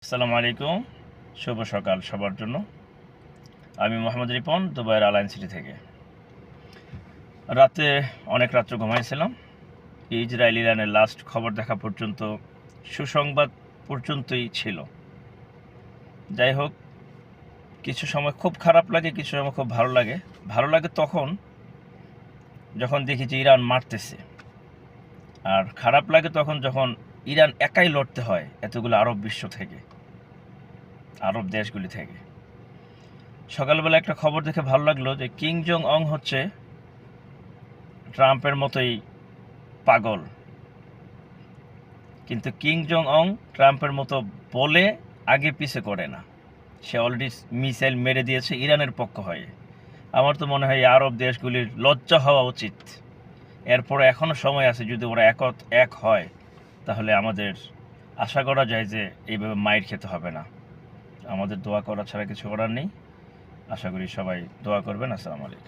আসসালামু আলাইকুম, শুভ সকাল সবার জন্য। আমি মোহাম্মদ রিপন, দুবাইয়ের আলাইন সিটি থেকে। রাতে অনেক রাত্র ঘুমাইছিলাম। ইসরায়েল ইরানের লাস্ট খবর দেখা পর্যন্ত সুসংবাদ পর্যন্তই ছিল। যাই হোক, কিছু সময় খুব খারাপ লাগে, কিছু সময় খুব ভালো লাগে। ভালো লাগে তখন যখন দেখি যে ইরান মারতেছে, আর খারাপ লাগে তখন যখন ইরান একাই লড়তে হয় এতগুলো আরব বিশ্ব থেকে, আরব দেশগুলি থেকে। সকালবেলা একটা খবর দেখে ভালো লাগলো যে কিং জং অং হচ্ছে ট্রাম্পের মতোই পাগল, কিন্তু কিং জং অং ট্রাম্পের মতো বলে আগে পিছে করে না। সে অলরেডি মিসাইল মেরে দিয়েছে ইরানের পক্ষ হয়ে। আমার তো মনে হয় আরব দেশগুলির লজ্জা হওয়া উচিত। এরপরে এখনও সময় আছে, যদি ওরা এক হয় তাহলে আমাদের আশা করা যায় যে এইভাবে মাইর খেতে হবে না। আমাদের দোয়া করা ছাড়া কিছু করার নেই। আশা করি সবাই দোয়া করবেন। আসসালামু আলাইকুম।